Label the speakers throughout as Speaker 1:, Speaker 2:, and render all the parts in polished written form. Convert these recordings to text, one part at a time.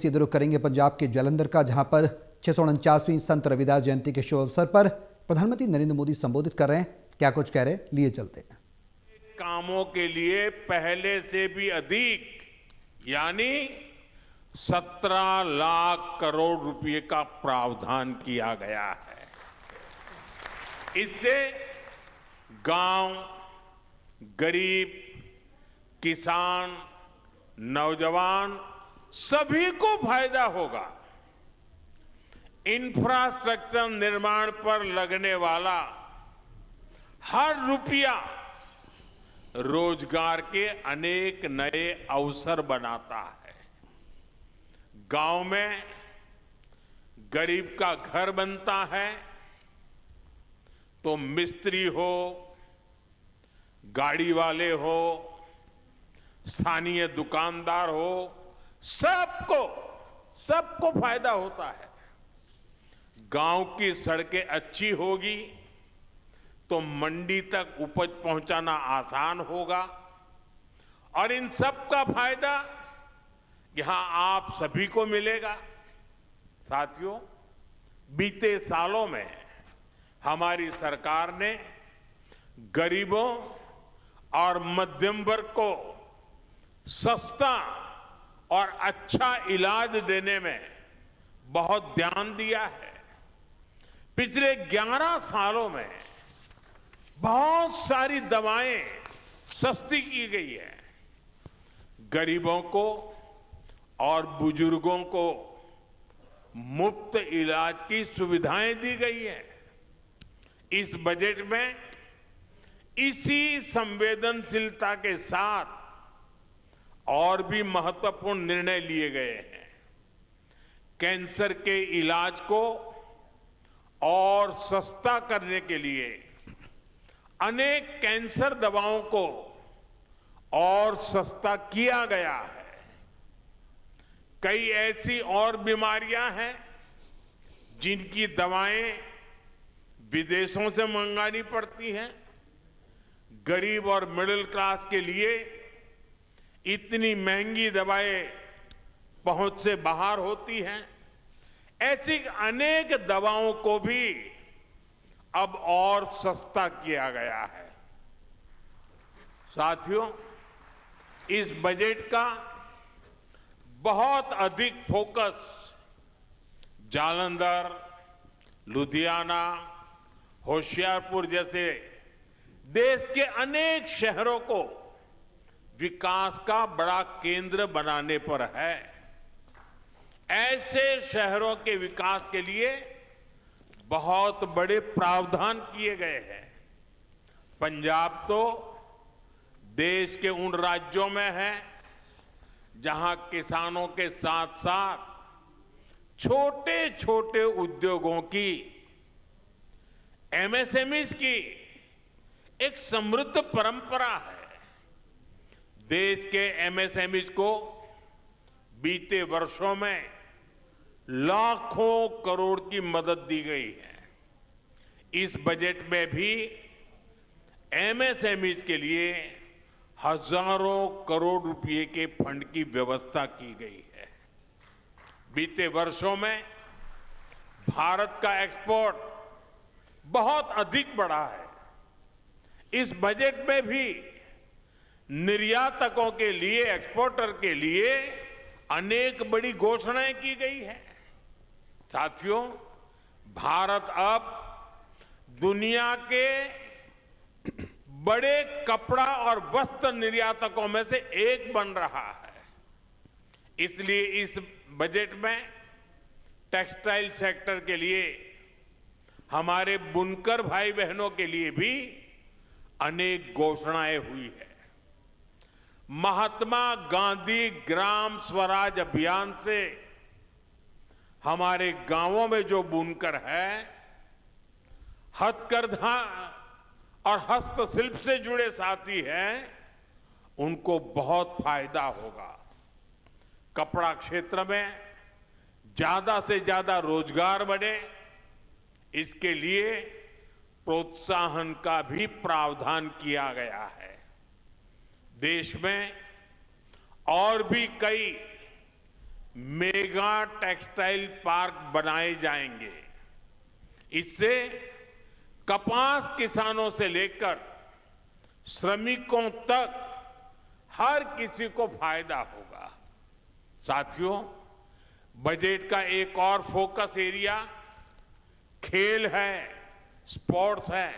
Speaker 1: सीधे रुख करेंगे पंजाब के जालंधर का, जहां पर 649वीं संत रविदास जयंती के शुभ अवसर पर प्रधानमंत्री नरेंद्र मोदी संबोधित कर रहे हैं। क्या कुछ कह रहे हैं, लिए चलते हैं।
Speaker 2: कामों के लिए पहले से भी अधिक यानी 17 लाख करोड़ रुपए का प्रावधान किया गया है। इससे गांव, गरीब, किसान, नौजवान सभी को फायदा होगा। इंफ्रास्ट्रक्चर निर्माण पर लगने वाला हर रुपया रोजगार के अनेक नए अवसर बनाता है। गांव में गरीब का घर बनता है तो मिस्त्री हो, गाड़ी वाले हो, स्थानीय दुकानदार हो, सबको फायदा होता है। गांव की सड़कें अच्छी होगी तो मंडी तक उपज पहुंचाना आसान होगा और इन सब का फायदा यहां आप सभी को मिलेगा। साथियों, बीते सालों में हमारी सरकार ने गरीबों और मध्यम वर्ग को सस्ता और अच्छा इलाज देने में बहुत ध्यान दिया है। पिछले 11 सालों में बहुत सारी दवाएं सस्ती की गई है। गरीबों को और बुजुर्गों को मुफ्त इलाज की सुविधाएं दी गई है। इस बजट में इसी संवेदनशीलता के साथ और भी महत्वपूर्ण निर्णय लिए गए हैं। कैंसर के इलाज को और सस्ता करने के लिए अनेक कैंसर दवाओं को और सस्ता किया गया है। कई ऐसी और बीमारियां हैं जिनकी दवाएं विदेशों से मंगानी पड़ती हैं। गरीब और मिडिल क्लास के लिए इतनी महंगी दवाएं पहुंच से बाहर होती हैं। ऐसी अनेक दवाओं को भी अब और सस्ता किया गया है। साथियों, इस बजट का बहुत अधिक फोकस जालंधर, लुधियाना, होशियारपुर जैसे देश के अनेक शहरों को विकास का बड़ा केंद्र बनाने पर है। ऐसे शहरों के विकास के लिए बहुत बड़े प्रावधान किए गए हैं। पंजाब तो देश के उन राज्यों में है जहां किसानों के साथ साथ छोटे छोटे उद्योगों की, एमएसएमईज की एक समृद्ध परंपरा है। देश के एमएसएमईज को बीते वर्षों में लाखों करोड़ की मदद दी गई है। इस बजट में भी एमएसएमईज के लिए हजारों करोड़ रुपए के फंड की व्यवस्था की गई है। बीते वर्षों में भारत का एक्सपोर्ट बहुत अधिक बढ़ा है। इस बजट में भी निर्यातकों के लिए, एक्सपोर्टर के लिए अनेक बड़ी घोषणाएं की गई है। साथियों, भारत अब दुनिया के बड़े कपड़ा और वस्त्र निर्यातकों में से एक बन रहा है। इसलिए इस बजट में टेक्सटाइल सेक्टर के लिए, हमारे बुनकर भाई बहनों के लिए भी अनेक घोषणाएं हुई है। महात्मा गांधी ग्राम स्वराज अभियान से हमारे गांवों में जो बुनकर है, हथकरघा और हस्तशिल्प से जुड़े साथी हैं, उनको बहुत फायदा होगा। कपड़ा क्षेत्र में ज्यादा से ज्यादा रोजगार बने, इसके लिए प्रोत्साहन का भी प्रावधान किया गया है। देश में और भी कई मेगा टेक्सटाइल पार्क बनाए जाएंगे। इससे कपास किसानों से लेकर श्रमिकों तक हर किसी को फायदा होगा। साथियों, बजट का एक और फोकस एरिया खेल है, स्पोर्ट्स है,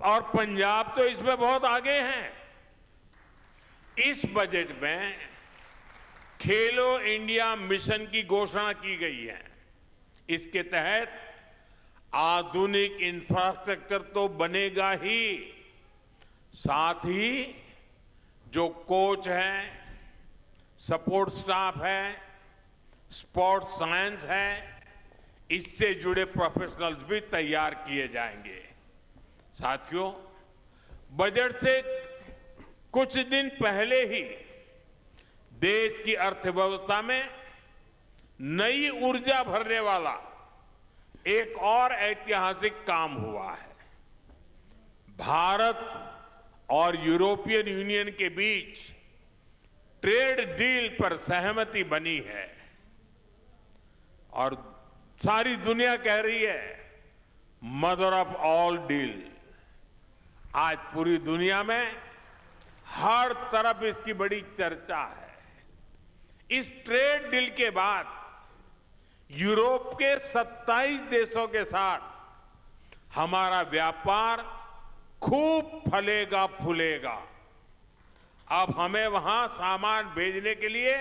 Speaker 2: और पंजाब तो इसमें बहुत आगे है। इस बजट में खेलो इंडिया मिशन की घोषणा की गई है। इसके तहत आधुनिक इंफ्रास्ट्रक्चर तो बनेगा ही, साथ ही जो कोच हैं, सपोर्ट स्टाफ है, स्पोर्ट्स साइंस है, इससे जुड़े प्रोफेशनल्स भी तैयार किए जाएंगे। साथियों, बजट से कुछ दिन पहले ही देश की अर्थव्यवस्था में नई ऊर्जा भरने वाला एक और ऐतिहासिक काम हुआ है। भारत और यूरोपियन यूनियन के बीच ट्रेड डील पर सहमति बनी है और सारी दुनिया कह रही है मदर ऑफ ऑल डील। आज पूरी दुनिया में हर तरफ इसकी बड़ी चर्चा है। इस ट्रेड डील के बाद यूरोप के 27 देशों के साथ हमारा व्यापार खूब फलेगा फूलेगा। अब हमें वहां सामान भेजने के लिए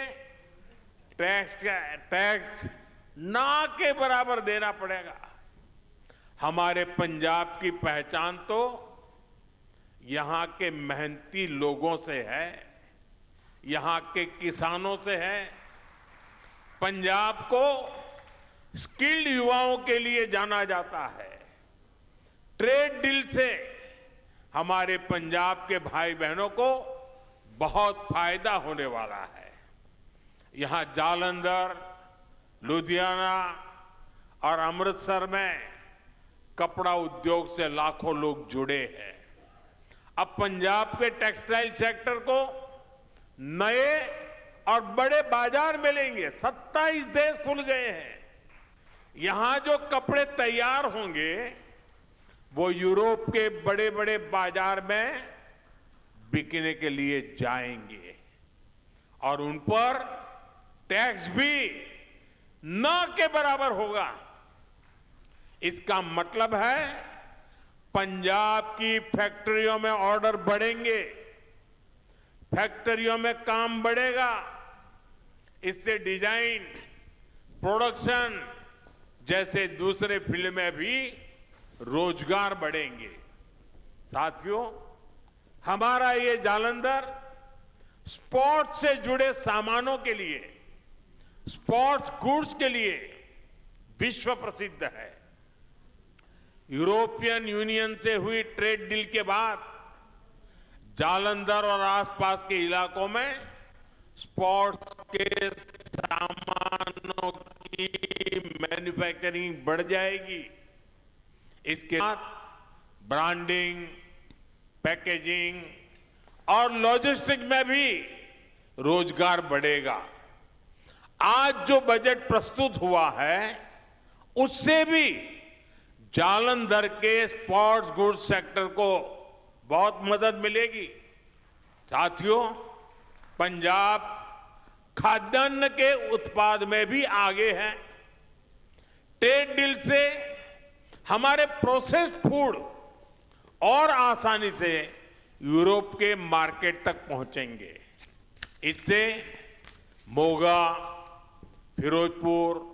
Speaker 2: टैक्स ना के बराबर देना पड़ेगा। हमारे पंजाब की पहचान तो यहां के मेहनती लोगों से है, यहां के किसानों से है। पंजाब को स्किल्ड युवाओं के लिए जाना जाता है। ट्रेड डील से हमारे पंजाब के भाई बहनों को बहुत फायदा होने वाला है। यहां जालंधर, लुधियाना और अमृतसर में कपड़ा उद्योग से लाखों लोग जुड़े हैं। अब पंजाब के टेक्सटाइल सेक्टर को नए और बड़े बाजार मिलेंगे। 27 देश खुल गए हैं। यहां जो कपड़े तैयार होंगे वो यूरोप के बड़े बड़े बाजार में बिकने के लिए जाएंगे और उन पर टैक्स भी न के बराबर होगा। इसका मतलब है पंजाब की फैक्ट्रियों में ऑर्डर बढ़ेंगे, फैक्ट्रियों में काम बढ़ेगा। इससे डिजाइन, प्रोडक्शन जैसे दूसरे फील्ड में भी रोजगार बढ़ेंगे। साथियों, हमारा ये जालंधर स्पोर्ट्स से जुड़े सामानों के लिए, स्पोर्ट्स गुड्स के लिए विश्व प्रसिद्ध है। यूरोपियन यूनियन से हुई ट्रेड डील के बाद जालंधर और आसपास के इलाकों में स्पोर्ट्स के सामानों की मैन्युफैक्चरिंग बढ़ जाएगी। इसके साथ ब्रांडिंग, पैकेजिंग और लॉजिस्टिक में भी रोजगार बढ़ेगा। आज जो बजट प्रस्तुत हुआ है उससे भी जालंधर के स्पोर्ट्स गुड्स सेक्टर को बहुत मदद मिलेगी। साथियों, पंजाब खाद्यान्न के उत्पाद में भी आगे है। ट्रेड डील से हमारे प्रोसेस्ड फूड और आसानी से यूरोप के मार्केट तक पहुंचेंगे। इससे मोगा, फिरोजपुर,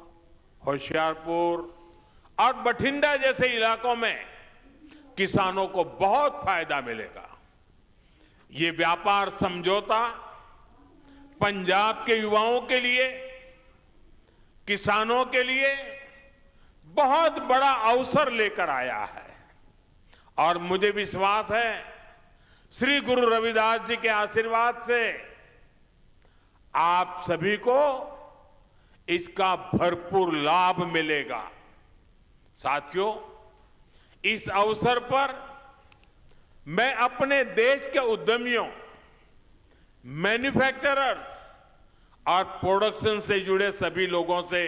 Speaker 2: होशियारपुर और बठिंडा जैसे इलाकों में किसानों को बहुत फायदा मिलेगा। ये व्यापार समझौता पंजाब के युवाओं के लिए, किसानों के लिए बहुत बड़ा अवसर लेकर आया है और मुझे विश्वास है श्री गुरु रविदास जी के आशीर्वाद से आप सभी को इसका भरपूर लाभ मिलेगा। साथियों, इस अवसर पर मैं अपने देश के उद्यमियों, मैन्युफैक्चरर्स और प्रोडक्शन से जुड़े सभी लोगों से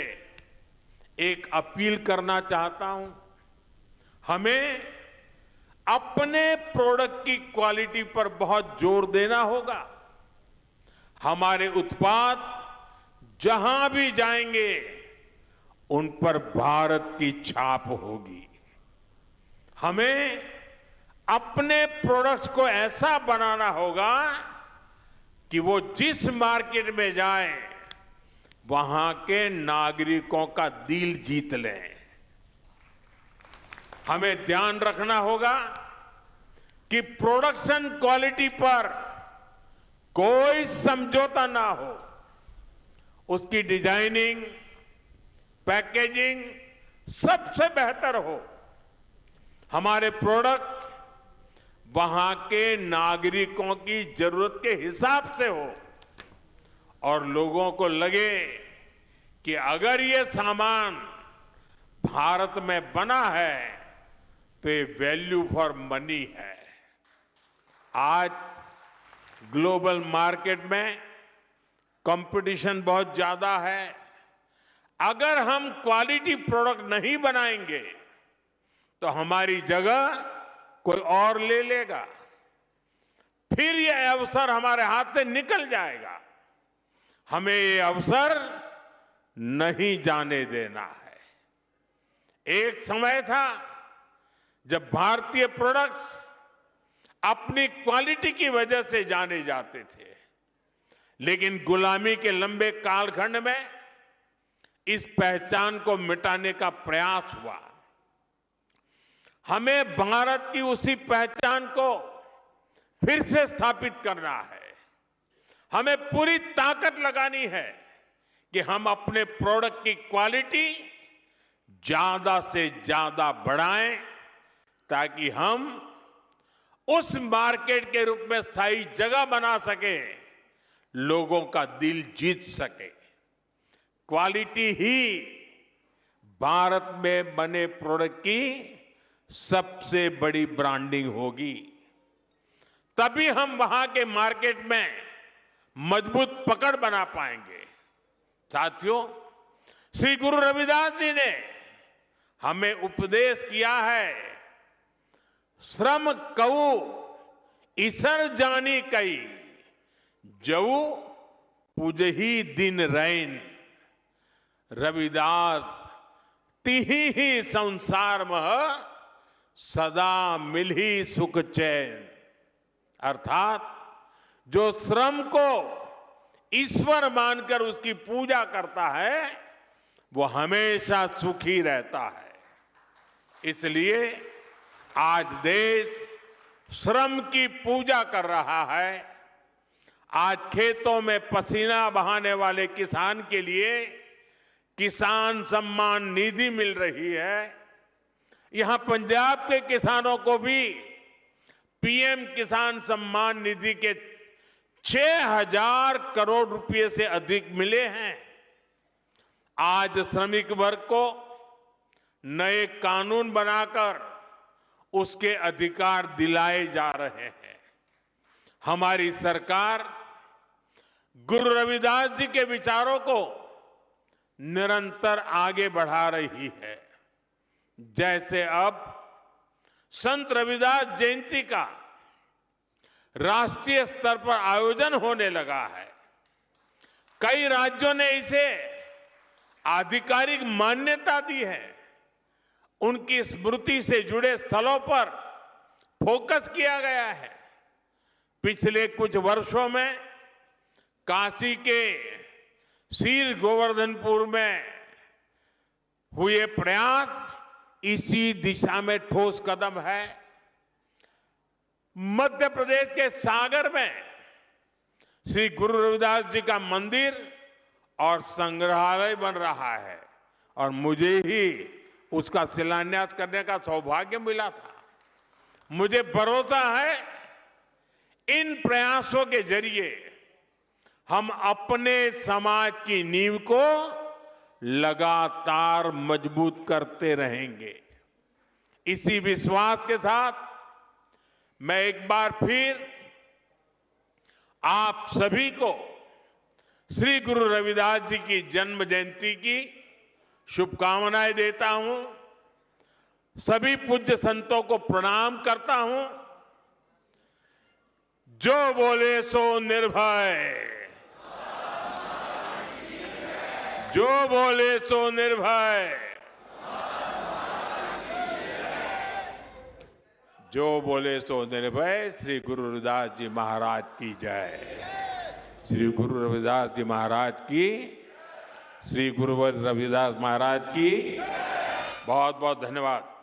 Speaker 2: एक अपील करना चाहता हूं। हमें अपने प्रोडक्ट की क्वालिटी पर बहुत जोर देना होगा। हमारे उत्पाद जहां भी जाएंगे उन पर भारत की छाप होगी। हमें अपने प्रोडक्ट्स को ऐसा बनाना होगा कि वो जिस मार्केट में जाए वहां के नागरिकों का दिल जीत लें। हमें ध्यान रखना होगा कि प्रोडक्शन क्वालिटी पर कोई समझौता ना हो। उसकी डिजाइनिंग, पैकेजिंग सबसे बेहतर हो। हमारे प्रोडक्ट वहां के नागरिकों की जरूरत के हिसाब से हो और लोगों को लगे कि अगर ये सामान भारत में बना है तो ये वैल्यू फॉर मनी है। आज ग्लोबल मार्केट में कंपटीशन बहुत ज्यादा है। अगर हम क्वालिटी प्रोडक्ट नहीं बनाएंगे तो हमारी जगह कोई और ले लेगा, फिर यह अवसर हमारे हाथ से निकल जाएगा। हमें ये अवसर नहीं जाने देना है। एक समय था जब भारतीय प्रोडक्ट्स अपनी क्वालिटी की वजह से जाने जाते थे, लेकिन गुलामी के लंबे कालखंड में इस पहचान को मिटाने का प्रयास हुआ। हमें भारत की उसी पहचान को फिर से स्थापित करना है। हमें पूरी ताकत लगानी है कि हम अपने प्रोडक्ट की क्वालिटी ज्यादा से ज्यादा बढ़ाएं ताकि हम उस मार्केट के रूप में स्थायी जगह बना सके, लोगों का दिल जीत सके। क्वालिटी ही भारत में बने प्रोडक्ट की सबसे बड़ी ब्रांडिंग होगी। तभी हम वहां के मार्केट में मजबूत पकड़ बना पाएंगे। साथियों, श्री गुरु रविदास जी ने हमें उपदेश किया है, श्रम कऊ ईसर जानी कई, जऊ पूजही दिन रैन। रविदास तिही ही संसार मह सदा मिलही सुख चैन। अर्थात जो श्रम को ईश्वर मानकर उसकी पूजा करता है वो हमेशा सुखी रहता है। इसलिए आज देश श्रम की पूजा कर रहा है। आज खेतों में पसीना बहाने वाले किसान के लिए किसान सम्मान निधि मिल रही है। यहां पंजाब के किसानों को भी पीएम किसान सम्मान निधि के 6,000 करोड़ रुपए से अधिक मिले हैं। आज श्रमिक वर्ग को नए कानून बनाकर उसके अधिकार दिलाए जा रहे हैं। हमारी सरकार गुरु रविदास जी के विचारों को निरंतर आगे बढ़ा रही है। जैसे अब संत रविदास जयंती का राष्ट्रीय स्तर पर आयोजन होने लगा है। कई राज्यों ने इसे आधिकारिक मान्यता दी है। उनकी स्मृति से जुड़े स्थलों पर फोकस किया गया है। पिछले कुछ वर्षों में काशी के शील गोवर्धनपुर में हुए प्रयास इसी दिशा में ठोस कदम है। मध्य प्रदेश के सागर में श्री गुरु रविदास जी का मंदिर और संग्रहालय बन रहा है और मुझे ही उसका शिलान्यास करने का सौभाग्य मिला था। मुझे भरोसा है इन प्रयासों के जरिए हम अपने समाज की नींव को लगातार मजबूत करते रहेंगे। इसी विश्वास के साथ मैं एक बार फिर आप सभी को श्री गुरु रविदास जी की जन्म जयंती की शुभकामनाएं देता हूं। सभी पूज्य संतों को प्रणाम करता हूं। जो बोले सो निर्भय, जो बोले सो निर्भय, जो बोले सो निर्भय। श्री गुरु रविदास जी महाराज की जय। श्री गुरु रविदास जी महाराज की, श्री गुरु रविदास महाराज की बहुत बहुत धन्यवाद।